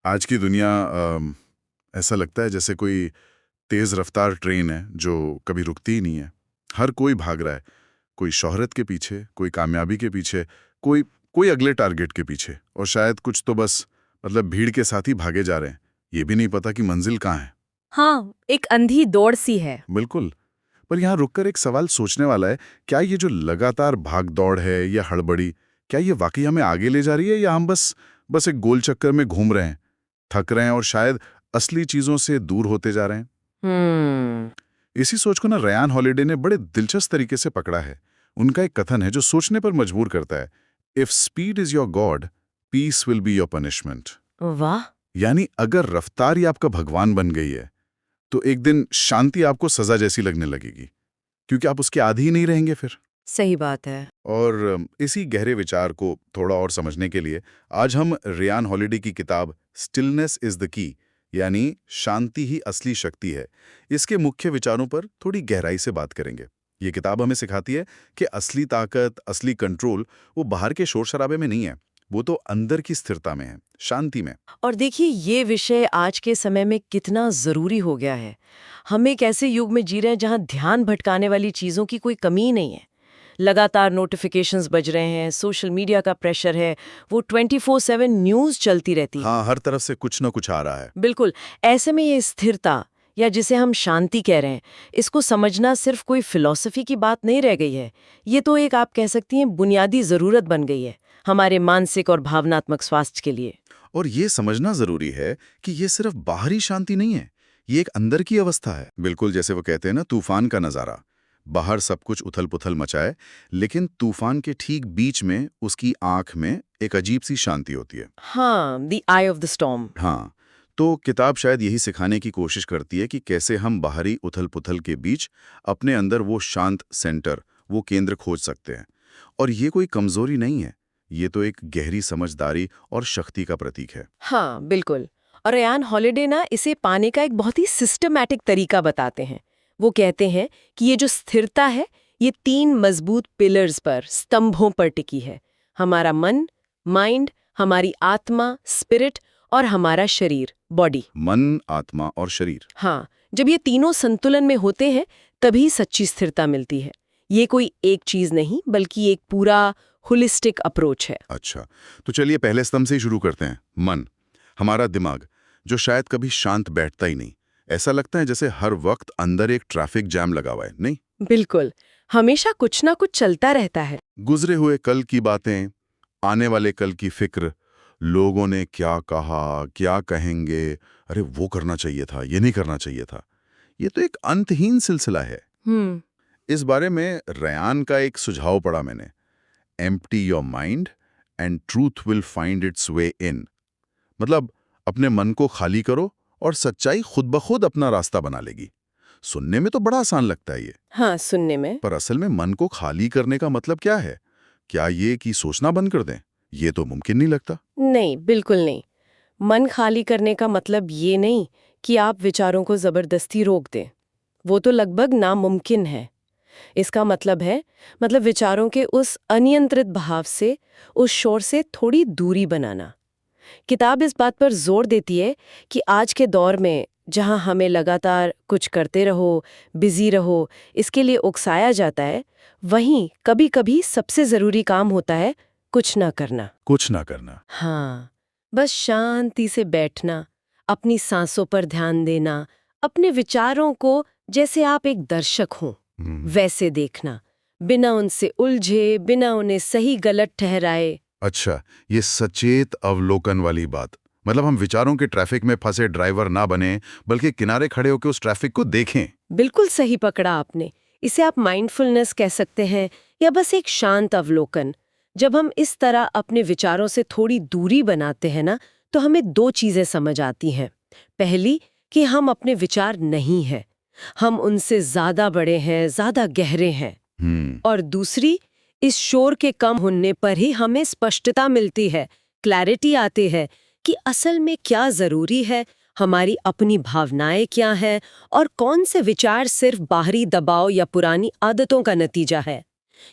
आज की दुनिया ऐसा लगता है जैसे कोई तेज रफ्तार ट्रेन है जो कभी रुकती ही नहीं है। हर कोई भाग रहा है, कोई शोहरत के पीछे, कोई कामयाबी के पीछे, कोई कोई अगले टारगेट के पीछे, और शायद कुछ तो बस भीड़ के साथ ही भागे जा रहे हैं। ये भी नहीं पता कि मंजिल कहाँ है। हाँ, एक अंधी दौड़ सी है। बिल्कुल। पर यहाँ रुककर एक सवाल सोचने वाला है, क्या ये जो लगातार भाग दौड़ है या हड़बड़ी, क्या ये वाकई हमें आगे ले जा रही है, या हम बस बस एक गोल चक्कर में घूम रहे हैं, थक रहे हैं और शायद असली चीजों से दूर होते जा रहे हैं। हम्म। इसी सोच को ना रेयान हॉलिडे ने बड़े दिलचस्प तरीके से पकड़ा है। उनका एक कथन है जो सोचने पर मजबूर करता है। If speed is your god, peace will be your punishment. वाह। यानी अगर रफ्तार ही आपका भगवान बन गई है, तो एक दिन शांति आपको सजा जैसी लगने लगेगी, क्योंकि आप उसके आदी ही नहीं रहेंगे फिर। सही बात है। और इसी गहरे विचार को थोड़ा और समझने के लिए आज हम रेयान हॉलिडे की किताब स्टिलनेस इज द की, यानी शांति ही असली शक्ति है, इसके मुख्य विचारों पर थोड़ी गहराई से बात करेंगे। ये किताब हमें सिखाती है कि असली ताकत, असली कंट्रोल वो बाहर के शोर शराबे में नहीं है, वो तो अंदर की स्थिरता में है, शांति में। और देखिए, ये विषय आज के समय में कितना जरूरी हो गया है। हम एक ऐसे युग में जी रहे हैं जहां ध्यान भटकाने वाली चीजों की कोई कमी नहीं है। लगातार नोटिफिकेशंस बज रहे हैं, सोशल मीडिया का प्रेशर है, वो 24/7 न्यूज चलती रहती है। हाँ, हर तरफ से कुछ न कुछ आ रहा है। बिल्कुल। ऐसे में ये स्थिरता, या जिसे हम शांति कह रहे हैं, इसको समझना सिर्फ कोई फिलॉसफी की बात नहीं रह गई है। ये तो एक, आप कह सकती हैं, बुनियादी जरूरत बन गई है हमारे मानसिक और भावनात्मक स्वास्थ्य के लिए। और ये समझना जरूरी है कि ये सिर्फ बाहरी शांति नहीं है, ये एक अंदर की अवस्था है। बिल्कुल जैसे वो कहते हैं ना, तूफान का नजारा। बाहर सब कुछ उथल पुथल मचाए, लेकिन तूफान के ठीक बीच में उसकी आंख में एक अजीब सी शांति होती है। हाँ, the I of the storm. हाँ, तो किताब शायद यही सिखाने की कोशिश करती है कि कैसे हम बाहरी उथल पुथल के बीच अपने अंदर वो शांत सेंटर, वो केंद्र खोज सकते हैं। और ये कोई कमजोरी नहीं है, ये तो एक गहरी समझदारी और शक्ति का प्रतीक है। हाँ, बिल्कुल। और रेयान हॉलिडे ना इसे पाने का एक बहुत ही सिस्टमैटिक तरीका बताते हैं। वो कहते हैं कि ये जो स्थिरता है, ये 3 मजबूत पिलर्स पर, स्तंभों पर टिकी है। हमारा मन, माइंड, हमारी आत्मा, स्पिरिट, और हमारा शरीर, बॉडी। मन, आत्मा और शरीर। हाँ, जब ये तीनों संतुलन में होते हैं, तभी सच्ची स्थिरता मिलती है। ये कोई एक चीज नहीं, बल्कि एक पूरा होलिस्टिक अप्रोच है। अच्छा, तो चलिए पहले स्तंभ से ही शुरू करते हैं। मन, हमारा दिमाग, जो शायद कभी शांत बैठता ही नहीं। ऐसा लगता है जैसे हर वक्त अंदर एक ट्रैफिक जैम लगा हुआ है, नहीं? बिल्कुल। हमेशा कुछ ना कुछ चलता रहता है। गुजरे हुए कल की बातें, आने वाले कल की फिक्र, लोगों ने क्या कहा, क्या कहेंगे, अरे वो करना चाहिए था, ये नहीं करना चाहिए था। ये तो एक अंतहीन सिलसिला है। हम्म। इस बारे में रेयान का एक सुझाव पढ़ा मैंने। Empty your mind and truth will find its way in. मतलब अपने मन को खाली करो और सच्चाई खुद ब खुद अपना रास्ता बना लेगी। सुनने में तो बड़ा आसान लगता है ये, हाँ, सुनने में। पर असल में मन को खाली करने का मतलब क्या है? क्या ये कि सोचना बंद कर दें? ये तो मुमकिन नहीं लगता। नहीं, बिल्कुल नहीं। मन खाली करने का मतलब ये नहीं कि आप विचारों को जबरदस्ती रोक दें। वो तो लगभग नामुमकिन है। इसका मतलब है, विचारों के उस अनियंत्रित बहाव से, उस शोर से थोड़ी दूरी बनाना। किताब इस बात पर जोर देती है कि आज के दौर में, जहां हमें लगातार कुछ करते रहो, बिजी रहो, इसके लिए उकसाया जाता है, वहीं कभी-कभी सबसे जरूरी काम होता है कुछ ना करना। कुछ ना करना। हाँ, बस शांति से बैठना, अपनी सांसों पर ध्यान देना, अपने विचारों को जैसे आप एक दर्शक हों वैसे देखना, बिना उनसे उलझे, बिना उन्हें सही गलत ठहराए। अच्छा, ये सचेत अवलोकन वाली बात, मतलब हम विचारों के ट्रैफिक में फंसे ड्राइवर ना बने, बल्कि किनारे खड़े होकर उस ट्रैफिक को देखें। बिल्कुल सही पकड़ा आपने। इसे आप माइंडफुलनेस कह सकते हैं, या बस एक शांत अवलोकन। जब हम इस तरह अपने विचारों से थोड़ी दूरी बनाते हैं ना, तो हमें 2 चीजें समझ आती हैं। पहली, कि हम अपने विचार नहीं हैं, हम उनसे ज्यादा बड़े हैं, ज्यादा गहरे हैं। और दूसरी, इस शोर के कम होने पर ही हमें स्पष्टता मिलती है, क्लैरिटी आती है कि असल में क्या जरूरी है, हमारी अपनी भावनाएं क्या हैं, और कौन से विचार सिर्फ बाहरी दबाव या पुरानी आदतों का नतीजा है।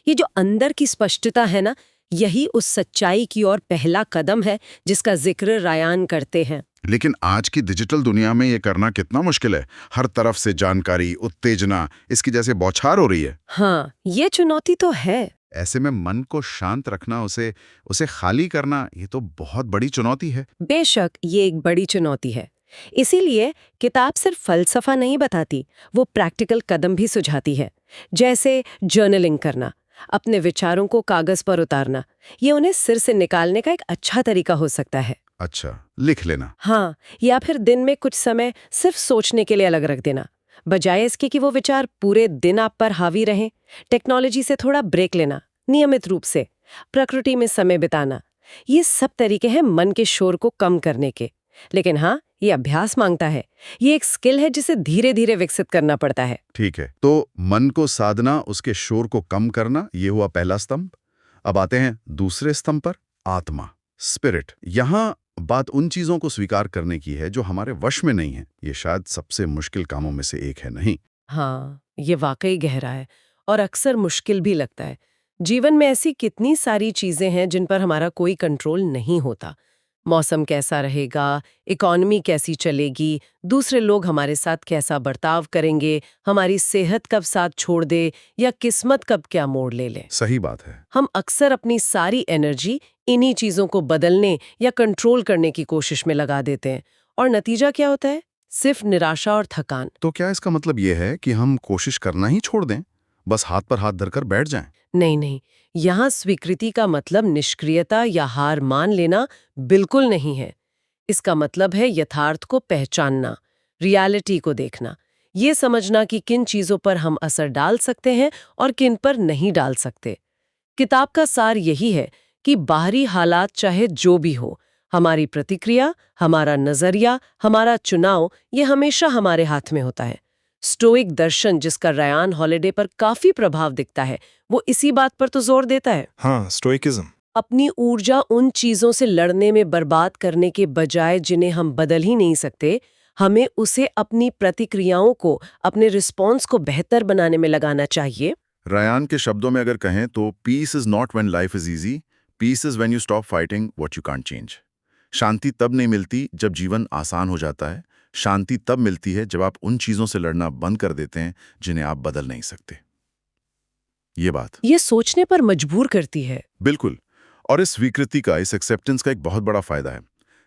ये जो अंदर की स्पष्टता है ना, यही उस सच्चाई की ओर पहला कदम है जिसका जिक्र रेयान करते हैं। लेकिन आज की डिजिटल दुनिया में ये करना कितना मुश्किल है। हर तरफ से जानकारी, उत्तेजना, इसकी जैसे बौछार हो रही है। हाँ, ये चुनौती तो है। ऐसे में मन को शांत रखना, उसे उसे खाली करना, ये तो बहुत बड़ी चुनौती है। बेशक ये एक बड़ी चुनौती है। इसीलिए किताब सिर्फ फलसफा नहीं बताती, वो प्रैक्टिकल कदम भी सुझाती है। जैसे जर्नलिंग करना, अपने विचारों को कागज पर उतारना, ये उन्हें सिर से निकालने का एक अच्छा तरीका हो सकता है। अच्छा, लिख लेना। हाँ, या फिर दिन में कुछ समय सिर्फ सोचने के लिए अलग रख देना, बजाय इसके कि वो विचार पूरे दिन आप पर हावी रहें। टेक्नोलॉजी से थोड़ा ब्रेक लेना, नियमित रूप से प्रकृति में समय बिताना, ये सब तरीके हैं मन के शोर को कम करने के। लेकिन हाँ, ये अभ्यास मांगता है। ये एक स्किल है जिसे धीरे धीरे विकसित करना पड़ता है। ठीक है, तो मन को साधना, उसके शोर को कम करना, ये हुआ पहला स्तंभ। अब आते हैं दूसरे स्तंभ पर, आत्मा, स्पिरिट। यहाँ बात उन चीजों को स्वीकार करने की है जो हमारे वश में नहीं है। ये शायद सबसे मुश्किल कामों में से एक है, नहीं? हाँ, ये वाकई गहरा है और अक्सर मुश्किल भी लगता है। जीवन में ऐसी कितनी सारी चीजें हैं जिन पर हमारा कोई कंट्रोल नहीं होता। मौसम कैसा रहेगा, इकॉनमी कैसी चलेगी, दूसरे लोग हमारे साथ कैसा बर्ताव करेंगे, हमारी सेहत कब साथ छोड़ दे या किस्मत कब क्या मोड़ ले ले। सही बात है। हम अक्सर अपनी सारी एनर्जी इन्हीं चीजों को बदलने या कंट्रोल करने की कोशिश में लगा देते हैं, और नतीजा क्या होता है? सिर्फ निराशा और थकान। तो क्या इसका मतलब ये है कि हम कोशिश करना ही छोड़ दें, बस हाथ पर हाथ धरकर बैठ जाएं? नहीं नहीं, यहाँ स्वीकृति का मतलब निष्क्रियता या हार मान लेना बिल्कुल नहीं है। इसका मतलब है यथार्थ को पहचानना, रियलिटी को देखना, ये समझना कि किन चीजों पर हम असर डाल सकते हैं और किन पर नहीं डाल सकते। किताब का सार यही है कि बाहरी हालात चाहे जो भी हो, हमारी प्रतिक्रिया, हमारा नजरिया, हमारा चुनाव, ये हमेशा हमारे हाथ में होता है। स्टोइक दर्शन, जिसका रयान हॉलिडे पर काफी प्रभाव दिखता है, वो इसी बात पर तो जोर देता है। हाँ, स्टोइकिज्म। अपनी ऊर्जा उन चीजों से लड़ने में बर्बाद करने के बजाय जिन्हें हम बदल ही नहीं सकते, हमें उसे अपनी प्रतिक्रियाओं को, अपने रिस्पॉन्स को बेहतर बनाने में लगाना चाहिए। रयान के शब्दों में अगर कहें तो peace is not when life is easy, peace is when you stop fighting what you can't change. शांति तब नहीं मिलती जब जीवन आसान हो जाता है। शांति तब मिलती है जब आप उन चीजों से लड़ना बंद कर देते हैं जिन्हें आप बदल नहीं सकते। ये बात ये सोचने पर मजबूर करती है। बिल्कुल। और इस स्वीकृति का, इस एक्सेप्टेंस का एक बहुत बड़ा फायदा है।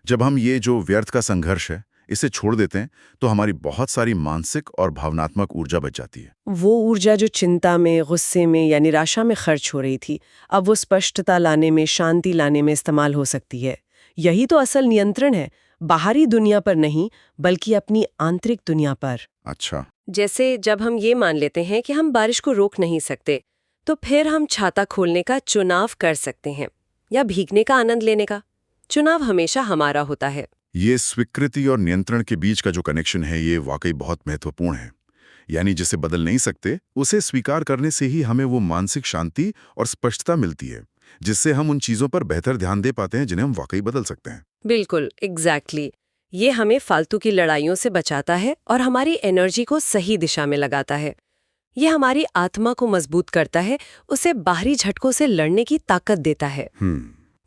जब हम ये जो व्यर्थ का संघर्ष है, इसे छोड़ देते हैं, तो हमारी बहुत सारी मानसिक और भावनात्मक ऊर्जा बच जाती है। वो ऊर्जा जो चिंता में, गुस्से में या निराशा में खर्च हो रही थी, अब वो स्पष्टता लाने में, शांति लाने में इस्तेमाल हो सकती है। यही तो असल नियंत्रण है, बाहरी दुनिया पर नहीं, बल्कि अपनी आंतरिक दुनिया पर। अच्छा। जैसे जब हम ये मान लेते हैं कि हम बारिश को रोक नहीं सकते, तो फिर हम छाता खोलने का चुनाव कर सकते हैं या भीगने का आनंद लेने का। चुनाव हमेशा हमारा होता है। ये स्वीकृति और नियंत्रण के बीच का जो कनेक्शन है, ये वाकई बहुत महत्वपूर्ण है। यानी जिसे बदल नहीं सकते, उसे स्वीकार करने से ही हमें वो मानसिक शांति और स्पष्टता मिलती है, जिससे हम उन चीजों पर बेहतर ध्यान दे पाते हैं जिन्हें हम वाकई बदल सकते हैं। बिल्कुल, एग्जैक्टली। ये हमें फालतू की लड़ाइयों से बचाता है और हमारी एनर्जी को सही दिशा में लगाता है। ये हमारी आत्मा को मजबूत करता है, उसे बाहरी झटकों से लड़ने की ताकत देता है।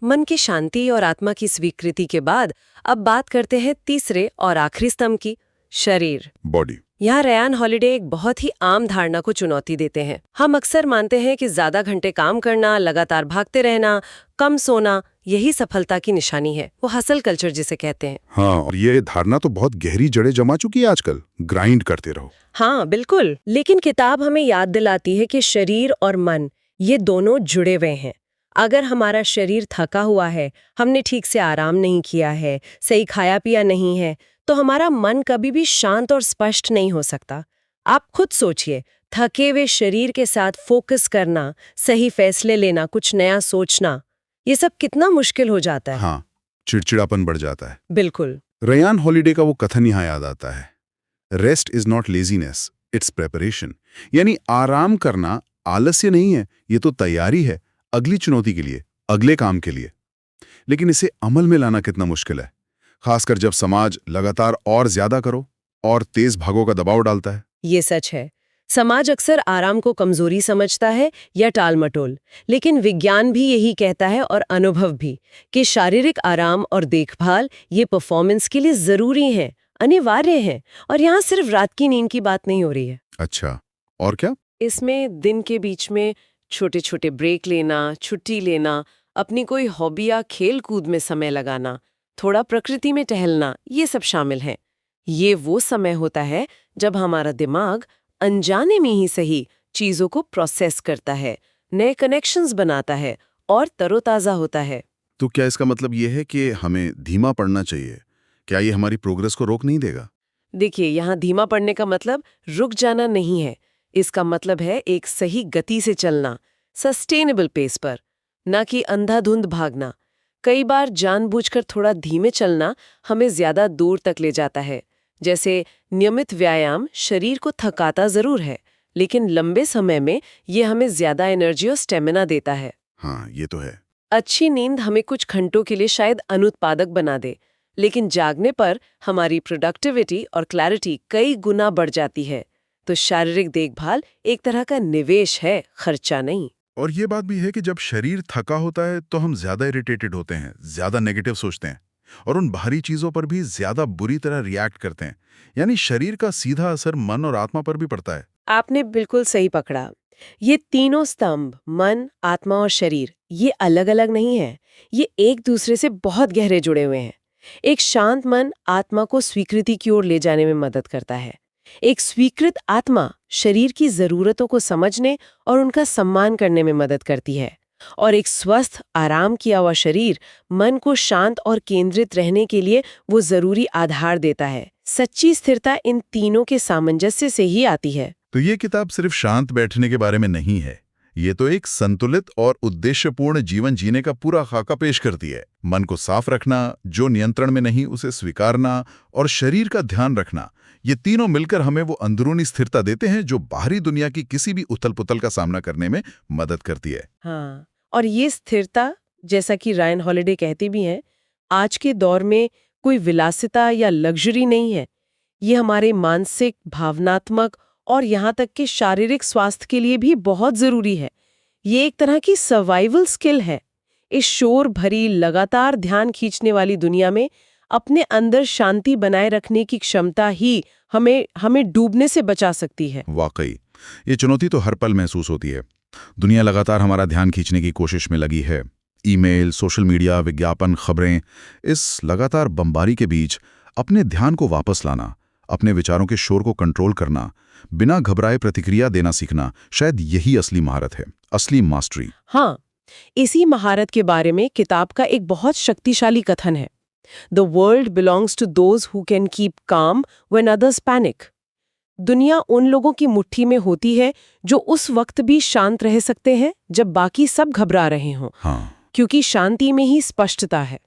मन की शांति और आत्मा की स्वीकृति के बाद अब बात करते हैं तीसरे और आखिरी स्तंभ की, शरीर, बॉडी। यहाँ रयान हॉलिडे एक बहुत ही आम धारणा को चुनौती देते हैं। हम अक्सर मानते हैं कि ज्यादा घंटे काम करना, लगातार भागते रहना, कम सोना, यही सफलता की निशानी है। वो हसल कल्चर जिसे कहते हैं। हाँ, और ये धारणा तो बहुत गहरी जड़ें जमा चुकी है आजकल। ग्राइंड करते रहो। हाँ बिल्कुल, लेकिन किताब हमें याद दिलाती है कि शरीर और मन, ये दोनों जुड़े हुए हैं। अगर हमारा शरीर थका हुआ है, हमने ठीक से आराम नहीं किया है, सही खाया पिया नहीं है, तो हमारा मन कभी भी शांत और स्पष्ट नहीं हो सकता। आप खुद सोचिए, थके हुए शरीर के साथ फोकस करना, सही फैसले लेना, कुछ नया सोचना, ये सब कितना मुश्किल हो जाता है। हाँ, चिड़चिड़ापन बढ़ जाता है। बिल्कुल। रयान हॉलिडे का वो कथन यहाँ याद आता है, rest is not laziness, it's preparation. यानी आराम करना आलस्य नहीं है, ये तो तैयारी है अगली चुनौती के लिए, अगले काम के लिए। लेकिन इसे अमल में लाना कितना मुश्किल है, खासकर जब समाज लगातार और ज्यादा करो और तेज भागों का दबाव डालता है। ये सच है। समाज अक्सर आराम को कमजोरी समझता है या टालमटोल, लेकिन विज्ञान भी यही कहता है और अनुभव भी कि शारीरिक आराम और देखभाल ये परफॉर्मेंस के लिए जरूरी है, अनिवार्य है। और यहाँ सिर्फ रात की नींद की बात नहीं हो रही है। अच्छा, और क्या? इसमें दिन के बीच में छोटे छोटे ब्रेक लेना, छुट्टी लेना, अपनी कोई हॉबी या खेल कूद में समय लगाना, थोड़ा प्रकृति में टहलना, ये सब शामिल हैं। ये वो समय होता है जब हमारा दिमाग अनजाने में ही सही चीजों को प्रोसेस करता है, नए कनेक्शंस बनाता है और तरोताजा होता है। तो क्या इसका मतलब ये है कि हमें धीमा पड़ना चाहिए? क्या ये हमारी प्रोग्रेस को रोक नहीं देगा? देखिए, यहाँ धीमा पड़ने का मतलब रुक जाना नहीं है। इसका मतलब है एक सही गति से चलना, सस्टेनेबल पेस पर, ना कि अंधाधुंध भागना। कई बार जानबूझकर थोड़ा धीमे चलना हमें ज्यादा दूर तक ले जाता है। जैसे नियमित व्यायाम शरीर को थकाता जरूर है, लेकिन लंबे समय में ये हमें ज्यादा एनर्जी और स्टेमिना देता है। हाँ, ये तो है। अच्छी नींद हमें कुछ घंटों के लिए शायद अनुत्पादक बना दे, लेकिन जागने पर हमारी प्रोडक्टिविटी और क्लैरिटी कई गुना बढ़ जाती है। तो शारीरिक देखभाल एक तरह का निवेश है, खर्चा नहीं। और ये बात भी है कि जब शरीर थका होता है तो हम ज्यादा इरिटेटेड होते हैं, ज्यादा नेगेटिव सोचते हैं और उन बाहरी चीजों पर भी ज्यादा बुरी तरह रिएक्ट करते हैं। यानी शरीर का सीधा असर मन और आत्मा पर भी पड़ता है। आपने बिल्कुल सही पकड़ा। ये तीनों स्तंभ, मन, आत्मा और शरीर, ये अलग अलग नहीं है। ये एक दूसरे से बहुत गहरे जुड़े हुए हैं। एक शांत मन आत्मा को स्वीकृति की ओर ले जाने में मदद करता है। एक स्वीकृत आत्मा शरीर की जरूरतों को समझने और उनका सम्मान करने में मदद करती है। और एक स्वस्थ, आराम किया हुआ शरीर मन को शांत और केंद्रित रहने के लिए वो जरूरी आधार देता है। सच्ची स्थिरता इन तीनों के सामंजस्य से ही आती है। तो ये किताब सिर्फ शांत बैठने के बारे में नहीं है। ये तो एक संतुलित और उद्देश्यपूर्ण जीवन जीने का पूरा खाका पेश करती है। मन को साफ रखना, जो नियंत्रण में नहीं उसे स्वीकारना और शरीर का ध्यान रखना, ये तीनों मिलकर हमें वो अंदरूनी स्थिरता देते हैं जो बाहरी दुनिया की किसी भी उथल-पुथल का सामना करने में मदद करती है। हाँ, और ये स्थिरता, जैसा कि रायन हॉलिडे कहते भी हैं, आज के दौर में कोई विलासिता या लग्जरी नहीं है। ये हमारे मानसिक, भावनात्मक और यहाँ तक कि शारीरिक स्वास्थ्य के लिए भी बहुत जरूरी है। ये एक तरह की सर्वाइवल स्किल है। इस शोर भरी, लगातार ध्यान खींचने वाली दुनिया में अपने अंदर शांति बनाए रखने की क्षमता ही हमें डूबने से बचा सकती है। वाकई, ये चुनौती तो हर पल महसूस होती है। दुनिया लगातार हमारा ध्यान खींचने की कोशिश में लगी है। ईमेल, सोशल मीडिया, विज्ञापन, खबरें, इस लगातार बमबारी के बीच अपने ध्यान को वापस लाना, अपने विचारों के शोर को कंट्रोल करना, बिना घबराए प्रतिक्रिया देना सीखना, शायद यही असली महारत है, असली मास्टरी। हाँ, इसी महारत के बारे में किताब का एक बहुत शक्तिशाली कथन है। The world belongs to those who can keep calm when others panic. दुनिया उन लोगों की मुट्ठी में होती है जो उस वक्त भी शांत रह सकते हैं जब बाकी सब घबरा रहे हों। हाँ, क्योंकि शांति में ही स्पष्टता है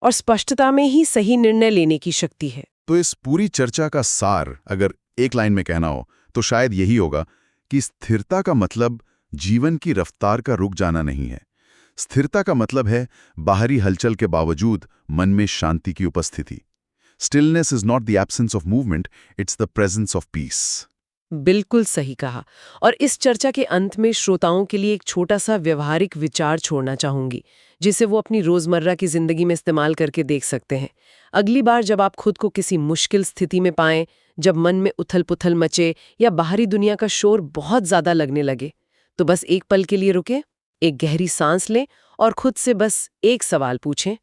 और स्पष्टता में ही सही निर्णय लेने की शक्ति है। तो इस पूरी चर्चा का सार अगर एक लाइन में कहना हो तो शायद यही होगा कि स्थिरता का मतलब जीवन की रफ्तार का रुक जाना नहीं है। स्थिरता का मतलब है बाहरी हलचल के बावजूद मन में शांति की उपस्थिति। Stillness is not the absence of movement, it's the presence of peace. बिल्कुल सही कहा। और इस चर्चा के अंत में श्रोताओं के लिए एक छोटा सा व्यवहारिक विचार छोड़ना चाहूंगी, जिसे वो अपनी रोजमर्रा की जिंदगी में इस्तेमाल करके देख सकते हैं। अगली बार जब आप खुद को किसी मुश्किल स्थिति में पाएं, जब मन में उथल-पुथल मचे या बाहरी दुनिया का शोर बहुत ज्यादा लगने लगे, तो बस एक पल के लिए रुकें, एक गहरी सांस लें और खुद से बस एक सवाल पूछें,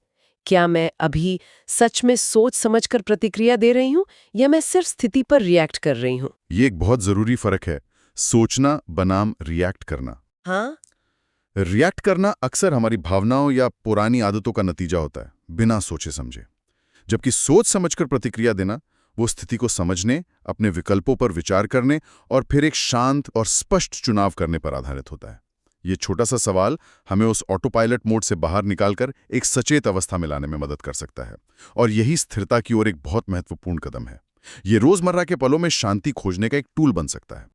क्या मैं अभी सच में सोच समझकर प्रतिक्रिया दे रही हूं या मैं सिर्फ स्थिति पर रिएक्ट कर रही हूं? ये एक बहुत जरूरी फर्क है, सोचना बनाम रिएक्ट करना। हाँ, रिएक्ट करना अक्सर हमारी भावनाओं या पुरानी आदतों का नतीजा होता है, बिना सोचे समझे। जबकि सोच समझकर प्रतिक्रिया देना वो स्थिति को समझने, अपने विकल्पों पर विचार करने और फिर एक शांत और स्पष्ट चुनाव करने पर आधारित होता है। ये छोटा सा सवाल हमें उस ऑटो पायलट मोड से बाहर निकालकर एक सचेत अवस्था में लाने में मदद कर सकता है, और यही स्थिरता की ओर एक बहुत महत्वपूर्ण कदम है। ये रोजमर्रा के पलों में शांति खोजने का एक टूल बन सकता है।